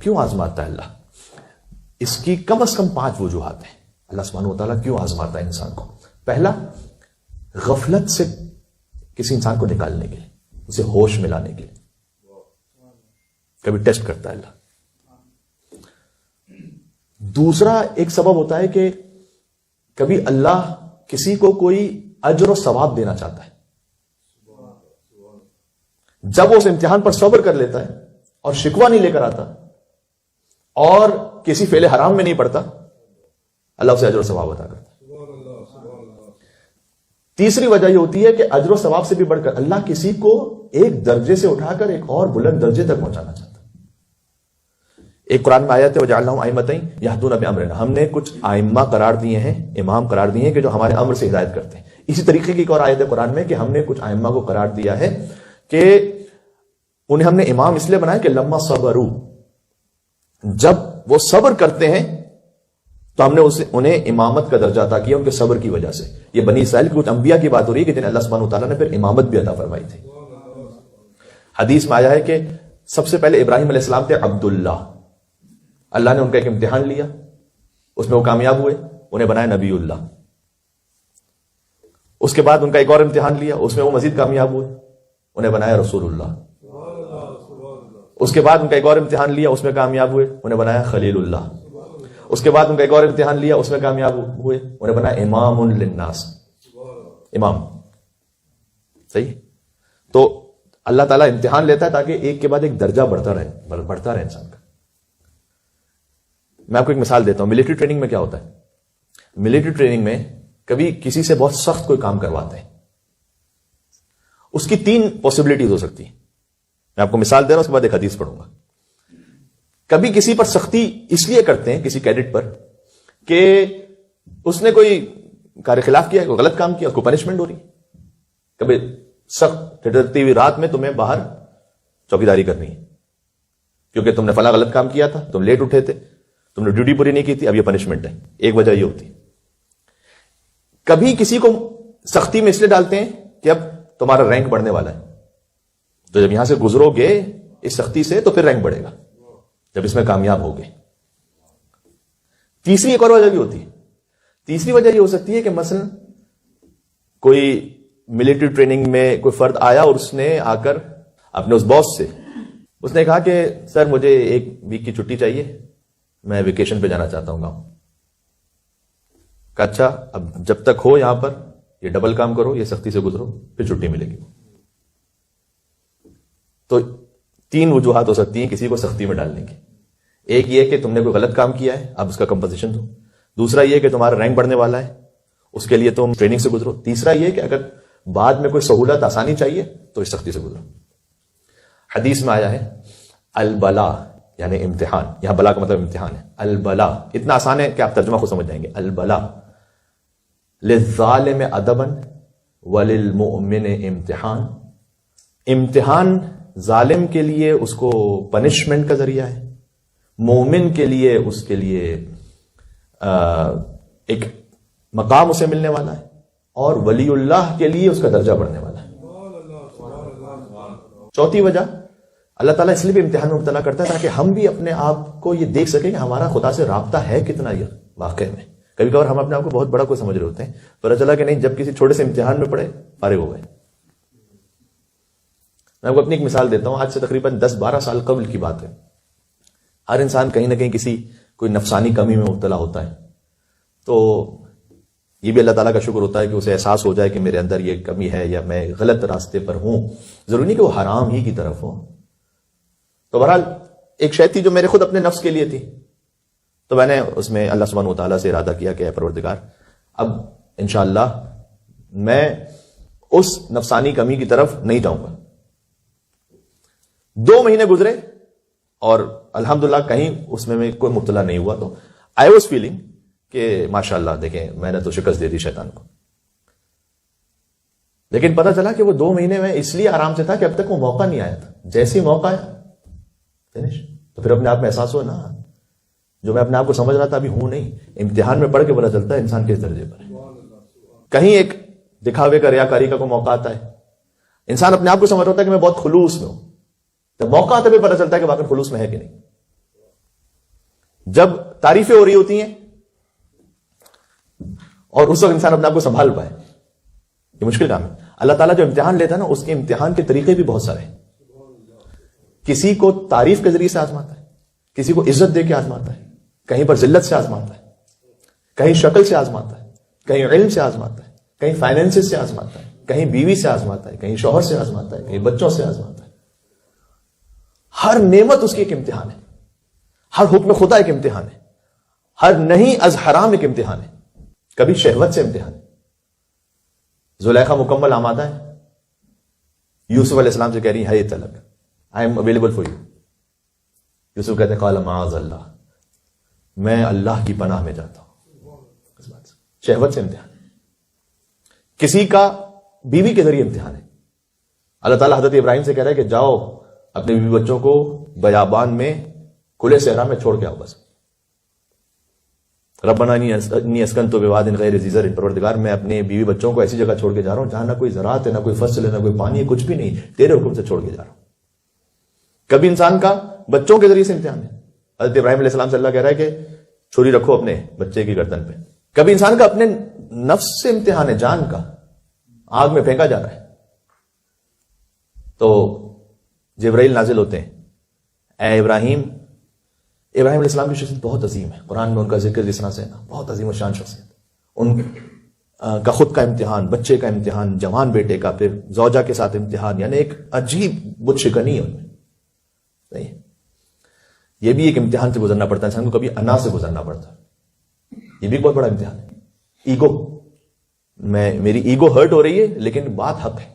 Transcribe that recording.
کیوں آزماتا ہے اللہ؟ اس کی کم از کم 5 وجوہات ہیں. اللہ سبحانہ و تعالیٰ کیوں آزماتا ہے انسان کو؟ پہلا، غفلت سے کسی انسان کو نکالنے کے لیے، اسے ہوش میں لانے کے لیے کبھی ٹیسٹ کرتا ہے اللہ. دوسرا ایک سبب ہوتا ہے کہ کبھی اللہ کسی کو کوئی اجر و ثواب دینا چاہتا ہے. جب وہ اس امتحان پر صبر کر لیتا ہے اور شکوہ نہیں لے کر آتا اور کسی فعل حرام میں نہیں پڑتا، اللہ اسے اجر و ثواب عطا کرتا ہے. تیسری وجہ یہ ہوتی ہے کہ اجر و ثواب سے بھی بڑھ کر اللہ کسی کو ایک درجے سے اٹھا کر ایک اور بلند درجے تک پہنچانا چاہتا ہے. ایک قرآن میں آیت ہے وَجَعَلْنَاهُمْ أَئِمَّةً يَهْدُونَ بِأَمْرِنَا، ہم نے کچھ ائمہ قرار دیے ہیں، امام قرار دیے ہیں کہ جو ہمارے امر سے ہدایت کرتے ہیں. اسی طریقے کی ایک اور آیت ہے قرآن میں کہ ہم نے کچھ ائمہ کو قرار دیا ہے کہ انہیں ہم نے امام اس لیے بنایا کہ لما صبروا، جب وہ صبر کرتے ہیں تو ہم نے انہیں امامت کا درجہ عطا کیا ان کے صبر کی وجہ سے. یہ بنی اسرائیل کے کچھ انبیاء کی بات ہو رہی ہے کہ جنہیں اللہ سبحانہ وتعالیٰ نے پھر امامت بھی عطا فرمائی تھی. حدیث میں آیا ہے کہ سب سے پہلے ابراہیم علیہ السلام تھے عبداللہ، اللہ نے ان کا ایک امتحان لیا، اس میں وہ کامیاب ہوئے، انہیں بنایا نبی اللہ. اس کے بعد ان کا ایک اور امتحان لیا، اس میں وہ مزید کامیاب ہوئے، انہیں بنایا رسول اللہ. اس کے بعد ان کا ایک اور امتحان لیا، اس میں کامیاب ہوئے، انہیں بنایا خلیل اللہ. اس کے بعد ان کا ایک اور امتحان لیا، اس میں کامیاب ہوئے، انہیں بنایا امام للناس، امام. صحیح. تو اللہ تعالیٰ امتحان لیتا ہے تاکہ ایک کے بعد ایک درجہ بڑھتا رہے انسان کا. میں آپ کو ایک مثال دیتا ہوں. ملٹری ٹریننگ میں کیا ہوتا ہے؟ ملٹری ٹریننگ میں کبھی کسی سے بہت سخت کوئی کام کرواتے ہیں، اس کی 3 پاسبلٹیز ہو سکتی ہیں. میں آپ کو مثال دے رہا ہوں، اس کے بعد ایک حدیث پڑھوں گا. کبھی کسی پر سختی اس لیے کرتے ہیں، کسی کیڈٹ پر، کہ اس نے کوئی کار خلاف کیا، کوئی غلط کام کیا، اس کو پنشمنٹ ہو رہی. کبھی سخت ٹھٹرتی ہوئی رات میں تمہیں باہر چوکیداری کرنی ہے کیونکہ تم نے فلاں غلط کام کیا تھا، تم لیٹ اٹھے تھے، تم نے ڈیوٹی پوری نہیں کی تھی، اب یہ پنشمنٹ ہے. ایک وجہ یہ ہوتی ہے. کبھی کسی کو سختی میں اس لیے ڈالتے ہیں کہ اب تمہارا رینک بڑھنے والا ہے، تو جب یہاں سے گزرو گے اس سختی سے تو پھر رینک بڑھے گا جب اس میں کامیاب ہوگے. تیسری ایک اور وجہ بھی ہوتی ہے. تیسری وجہ یہ ہو سکتی ہے کہ مثلا کوئی ملٹری ٹریننگ میں کوئی فرد آیا اور اس نے آ کر اپنے اس باس سے اس نے کہا کہ سر مجھے 1 ویک کی چھٹی چاہیے، میں ویکیشن پہ جانا چاہتا ہوں گاؤں. کہا اچھا، اب جب تک ہو یہاں پر یہ ڈبل کام کرو، یہ سختی سے گزرو، پھر چھٹی ملے گی. تو 3 وجوہات ہو سکتی ہیں کسی کو سختی میں ڈالنے کی. ایک یہ کہ تم نے کوئی غلط کام کیا ہے، اب اس کا کمپنسیشن دو. دوسرا یہ کہ تمہارا رینک بڑھنے والا ہے، اس کے لیے تم ٹریننگ سے گزرو. تیسرا یہ کہ اگر بعد میں کوئی سہولت آسانی چاہیے تو اس سختی سے گزرو. حدیث میں آیا ہے البلا یعنی امتحان، یہاں بلا کا مطلب امتحان ہے. البلا اتنا آسان ہے کہ آپ ترجمہ خود سمجھ جائیں گے. البلا للظالم ادبا وللمؤمن امتحان. امتحان ظالم کے لیے اس کو پنشمنٹ کا ذریعہ ہے، مومن کے لیے اس کے لیے ایک مقام اسے ملنے والا ہے، اور ولی اللہ کے لیے اس کا درجہ بڑھنے والا ہے. چوتھی وجہ، اللہ تعالیٰ اس لیے بھی امتحان میں مبتلا کرتا ہے تاکہ ہم بھی اپنے آپ کو یہ دیکھ سکیں کہ ہمارا خدا سے رابطہ ہے کتنا. یہ واقع میں کبھی کبھار ہم اپنے آپ کو بہت بڑا کوئی سمجھ رہے ہوتے ہیں، پتہ چلا کہ نہیں، جب کسی چھوٹے سے امتحان میں پڑے فارغ ہو گئے. میں آپ کو اپنی ایک مثال دیتا ہوں. آج سے تقریباً 10-12 سال قبل کی بات ہے. ہر انسان کہیں نہ کہیں کسی کوئی نفسانی کمی میں مبتلا ہوتا ہے. تو یہ بھی اللہ تعالیٰ کا شکر ہوتا ہے کہ اسے احساس ہو جائے کہ میرے اندر یہ کمی ہے یا میں غلط راستے پر ہوں. ضروری نہیں کہ وہ حرام ہی کی طرف ہو. تو بہرحال ایک شے تھی جو میرے خود اپنے نفس کے لیے تھی، تو میں نے اس میں اللہ سبحانہ و تعالیٰ سے ارادہ کیا کہ اے پروردگار، اب انشاءاللہ میں اس نفسانی کمی کی طرف نہیں جاؤں گا. 2 مہینے گزرے اور الحمدللہ کہیں اس میں کوئی مبتلا نہیں ہوا. تو آئی واز فیلنگ کہ ماشاءاللہ دیکھیں میں نے تو شکست دے دی شیطان کو. لیکن پتہ چلا کہ وہ 2 مہینے میں اس لیے آرام سے تھا کہ اب تک وہ موقع نہیں آیا تھا. جیسے ہی موقع آیا فنش. تو پھر اپنے آپ میں احساس ہوا نا، جو میں اپنے آپ کو سمجھ رہا تھا ابھی ہوں نہیں. امتحان میں پڑھ کے پتہ چلتا ہے انسان کس درجے پر ہے. کہیں ایک دکھاوے کا، ریاکاری کا کوئی موقع آتا ہے، انسان اپنے آپ کو سمجھ رہا ہوتا ہے کہ میں بہت خلوص میں ہوں. جب موقع آتا ہے پھر پتہ چلتا ہے کہ واقعی خلوص میں ہے کہ نہیں. جب تعریفیں ہو رہی ہوتی ہیں اور اس وقت انسان اپنے آپ کو سنبھال پائے، یہ مشکل کام ہے. اللہ تعالیٰ جو امتحان لیتا ہے نا، اس کے امتحان کے طریقے بھی بہت سارے ہیں. کسی کو تعریف کے ذریعے سے آزماتا ہے، کسی کو عزت دے کے آزماتا ہے، کہیں پر ذلت سے آزماتا ہے، کہیں شکل سے آزماتا ہے، کہیں علم سے آزماتا ہے، کہیں فائنینس سے آزماتا ہے، کہیں بیوی سے آزماتا ہے، کہیں شوہر سے آزماتا ہے، کہیں بچوں سے آزماتا ہے. ہر نعمت اس کی ایک امتحان ہے، ہر حکم خدا ایک امتحان ہے، ہر نہیں از حرام ایک امتحان ہے. کبھی شہوت سے امتحان ہے. زلیخا مکمل آمادہ ہے، یوسف علیہ السلام سے کہہ رہی ہے طلب، I am available for you. Yusuf کہتے ہیں قال معاذ اللہ، میں اللہ کی پناہ میں جاتا ہوں. شہوت سے امتحان. کسی کا بیوی کے ذریعے امتحان ہے. اللہ تعالیٰ حضرت ابراہیم سے کہہ رہا ہے کہ جاؤ اپنے بیوی بچوں کو بیابان میں کھلے صحرا میں چھوڑ کے آؤ. بس ربنا انی اسکنت بواد غیر ذی زرع، پروردگار میں اپنے بیوی بچوں کو ایسی جگہ چھوڑ کے جا رہا ہوں جہاں نہ کوئی زراعت ہے، نہ کوئی فصل ہے، نہ کوئی پانی ہے، کچھ بھی نہیں، تیرے حکم سے چھوڑ کے جا رہا ہوں. کبھی انسان کا بچوں کے ذریعے سے امتحان ہے. حضرت ابراہیم علیہ السلام سے اللہ کہہ رہا ہے کہ چھری رکھو اپنے بچے کی گردن پہ. کبھی انسان کا اپنے نفس سے امتحان ہے، جان کا، آگ میں پھینکا جا رہا ہے. تو جبرائیل نازل ہوتے ہیں، اے ابراہیم علیہ السلام کی شخصیت بہت عظیم ہے. قرآن میں ان کا ذکر جس طرح سے نا، بہت عظیم و شان شخصیت. ان کا خود کا امتحان، بچے کا امتحان، جوان بیٹے کا، پھر زوجہ کے ساتھ امتحان، یعنی ایک عجیب بت شکنی ہے ان میں. نہیں، یہ بھی ایک امتحان سے گزرنا پڑتا ہے انسان کو. کبھی انا سے گزرنا پڑتا ہے، یہ بھی بہت بڑا امتحان ہے. ایگو، میری ایگو ہرٹ ہو رہی ہے لیکن بات حق ہے.